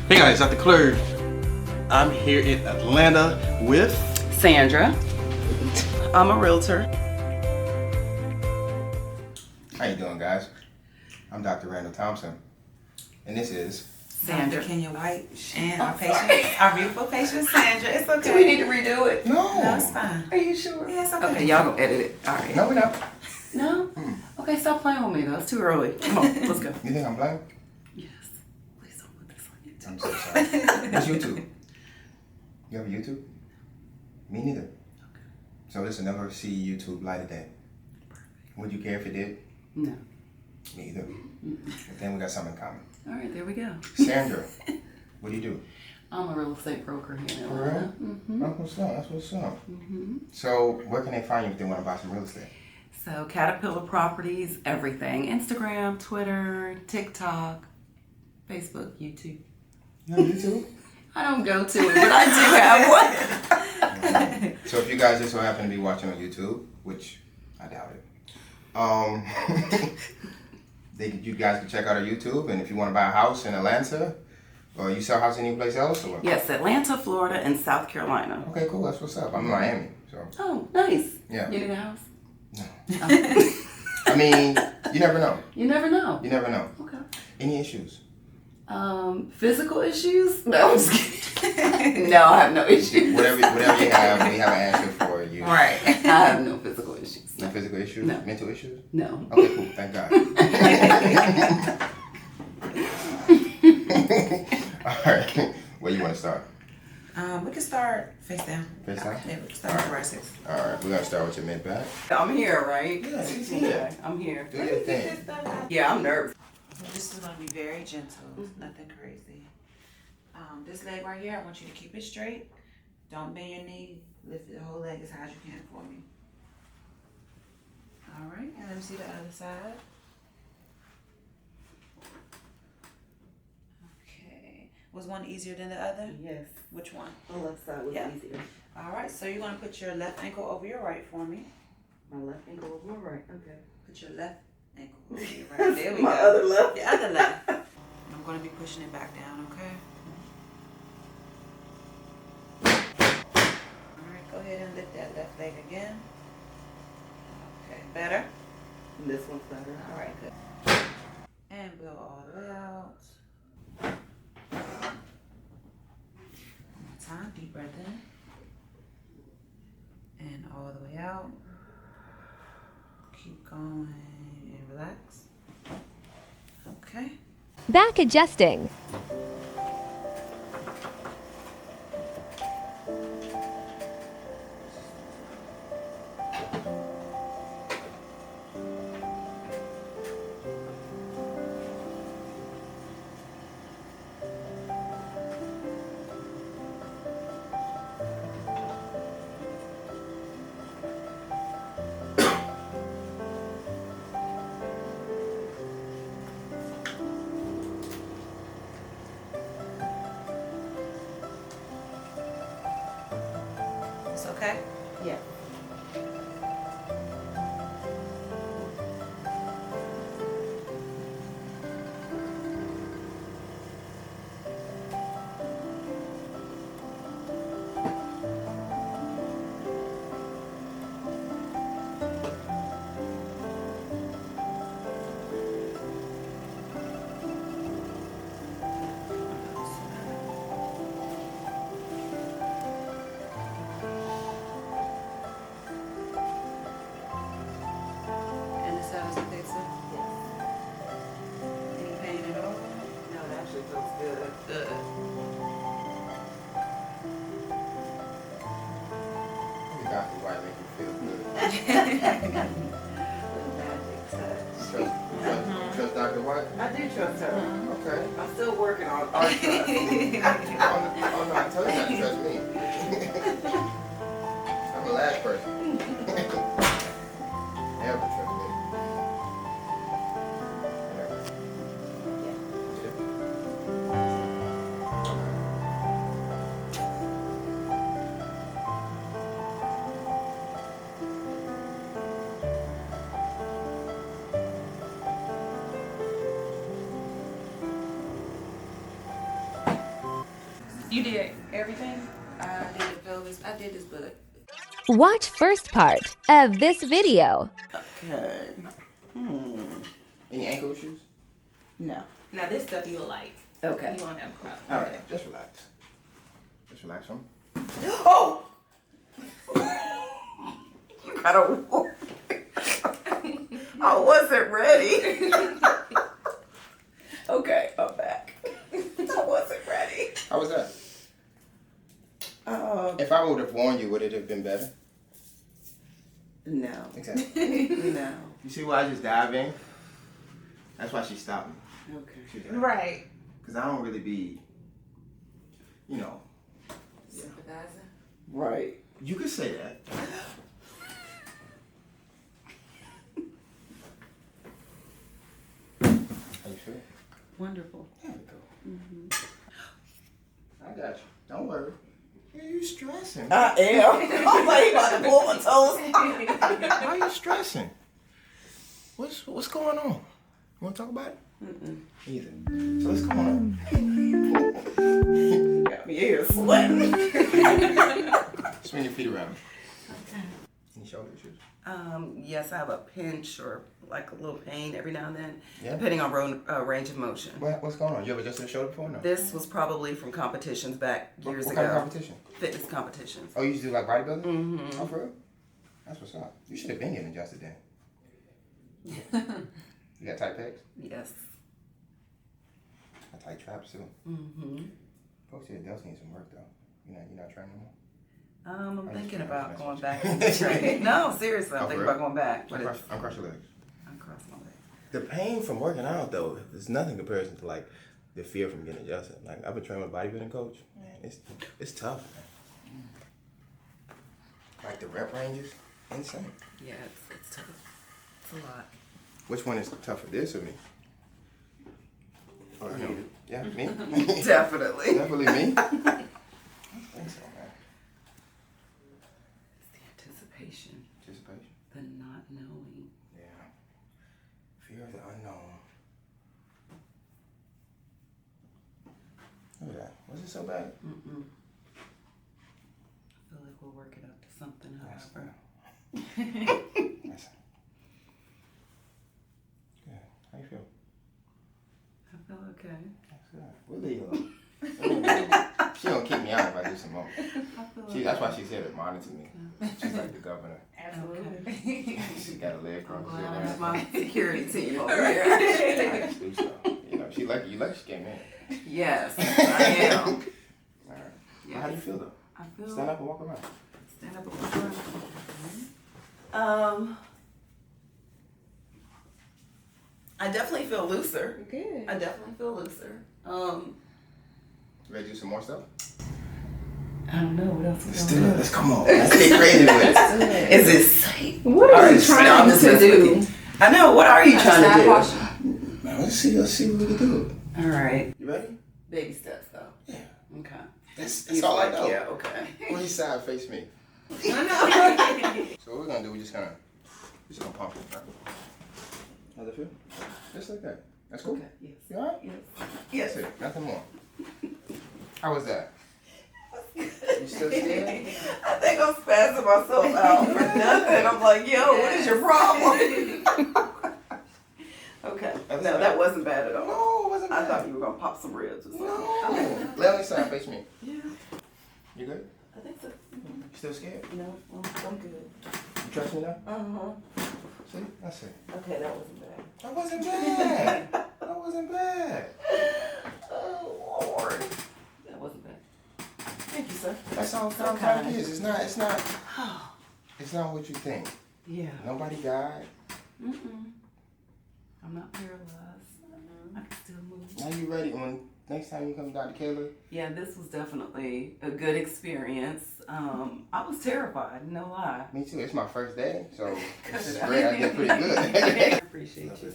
Hey guys, Dr. Clerg. I'm here in Atlanta with Sandra. I'm a realtor. How you doing, guys? I'm Dr. Randall Thompson, and this is Sandra. Dr. Kenya White and our patient, our beautiful patient Sandra. It's okay. Do we need to redo it? No, it's fine. Are you sure? Yeah, it's okay. Okay, y'all gonna edit it. All right. No, we're not. No? Okay, stop playing with me though. It's too early. Come on, let's go. You think I'm black? Yes. Please don't put this on YouTube. I'm so sorry. What's YouTube? You have a YouTube? Me neither. Okay. So this will never see YouTube light of day. Would you care if it did? No. Me either. But then we got something in common. All right, there we go. Sandra, what do you do? I'm a real estate broker here in For real? Atlanta. Mm-hmm. That's what's up. That's what's up. Mm-hmm. So where can they find you if they want to buy some real estate? So Caterpillar Properties, everything. Instagram, Twitter, TikTok, Facebook, YouTube. You have YouTube? I don't go to it, but I do have one. So if you guys just so happen to be watching on YouTube, which I doubt it, you guys can check out our YouTube, and if you want to buy a house in Atlanta, or you sell a house any place else, or what? Yes, Atlanta, Florida, and South Carolina. Okay, cool. That's what's up. I'm in Miami, so Oh, nice. Yeah. You need a house? no. Oh. I mean, you never know. You never know. You never know. Okay. Any issues? Physical issues? No, I'm just kidding. No, I have no issues. Whatever you have, we have an answer for you. Right. I have no physical issues. No physical issues? No. Mental issues? No. Okay, cool. Thank God. All right. Where you want to start? We can start face down. Face down? Yeah, we can start thoracics. All right. We're gonna start with your mid back. I'm here, right? Yeah, she's here. Okay, I'm here. Do your thing. Yeah, I'm nervous. This is going to be very gentle, nothing crazy. This leg right here, I want you to keep it straight. Don't bend your knee. Lift the whole leg as high as you can for me. All right, and let me see the other side. Okay. Was one easier than the other? Yes. Which one? The left side was Yeah. easier. All right, so you're going to put your left ankle over your right for me. My left ankle over my right. Okay. Put your left ankle over your right. There we My go. other left. The other left. I'm going to be pushing it back down, okay? All right, go ahead and lift that left leg again. Okay, better? This one's better. All right, good. And blow all the way out. One more time, deep breath in. And all the way out. Keep going and relax. Okay. Back adjusting. It's okay? Yeah. And this side is okay, too? Any pain at all? No, it actually feels good. Good. Maybe Dr. White make you feel good. Magic touch. Trust Dr. White? I do trust her. Okay. I'm still working on our trust. Oh no, I told you not to trust me. I'm the last person. Never trust me. Never. You did everything? I did the pelvis. I did his butt. Watch first part of this video. Okay. Any ankle issues? No. Now this stuff you'll like. Okay. You won't have a problem. All right, just relax. Just relax, huh? Oh! You gotta walk. I wasn't ready. Okay, I'm back. I wasn't ready. How was that? If I would have warned you, would it have been better? No. Exactly. No. You see why I just dive in? That's why she stopped me. Okay. Right. Because I don't really be, you know. Sympathizing. Right. You could say that. How you feel? Wonderful. There we go. I got you. Don't worry. Yeah, you stressing. I am. I'm like about to pull my toes. Why are you stressing? What's going on? You want to talk about it? Either. So what's going on? Got me here sweating. Swing your feet around. Any shoulder issues? Yes, I have a pinch or like a little pain every now and then, Yeah. depending on range of motion. What's going on? You ever adjusted the shoulder before? No. This was probably from competitions back years what ago. kind of competition? Fitness competitions. Oh, you used to do like bodybuilding? Mm-hmm. Oh, for real? That's what's up. You should have been getting adjusted then. You got tight pecs? Yes. Got tight traps too. Mm-hmm. Folks here does need some work though. You're not training no more? I'm just thinking trying to about mess going with back you. into training. No, seriously, I'm Oh, thinking for about going back. But Uncross your legs. uncross my legs. The pain from working out though is nothing in comparison to like the fear from getting adjusted. Like I've been training with a bodybuilding coach. Man, it's tough, man. Like the rep ranges, insane. Yeah, it's tough. It's a lot. Which one is tougher, this or me? Oh, no. Yeah, me? Definitely. Definitely me? I think so, man. It's the anticipation, Anticipation? the not knowing. Yeah. Fear of the unknown. Look at that. Was it so bad? Mm-mm. I feel like we're working up to something, Yes, however. Yes. Good. How you feel? I feel okay. That's good. We'll leave her alone. She don't kick me out if I do some more. I feel That's why she's here to monitor me. She's like the governor. Absolutely. She got a leg across Well, the that's my security team over here. You know, she lucky. You lucky she came in. Yes, I am. All right. Yes. How do you feel though? I feel. Stand up and walk around. Stand up and walk around. I definitely feel looser. Good. I definitely feel looser. Ready to do some more stuff? I don't know what else. Let's do it. Let's come on. Let's get crazy with it. Is it safe? What are you No, I'm trying just to messing with do? you. I know. What are you trying to do? Man, let's see what we can do. All right. You ready? Baby steps, though. Yeah. Okay. That's all I know. Yeah. Okay. Please side face me. So what we're gonna do? We're just gonna pump it. Right? How's it feel? Just like that. That's cool. Okay. Yes. You alright? Yes. That's it. Nothing more. How was that? You still scared? I think I'm spazzing myself out for nothing. I'm like, yo, what is your problem? Okay. No, that wasn't bad at all. No, it wasn't bad. I thought you were gonna pop some ribs or something. No. Lay on your side, face me. Yeah. You good? I think so. You still scared? No, I'm good. You trust me now? Uh-huh. See? That's it. Okay, that wasn't bad. That wasn't bad. That wasn't bad. Oh, Lord. That wasn't bad. Thank you, sir. That's all So it kind. is. It's not what you think. Yeah. Nobody died. Mm-mm. I'm not paralyzed. I can still move. Now you ready? When next time you come to Dr. Kayla? Yeah, this was definitely a good experience. I was terrified, no lie. Me too. It's my first day, so this is great. I did pretty good. I appreciate you.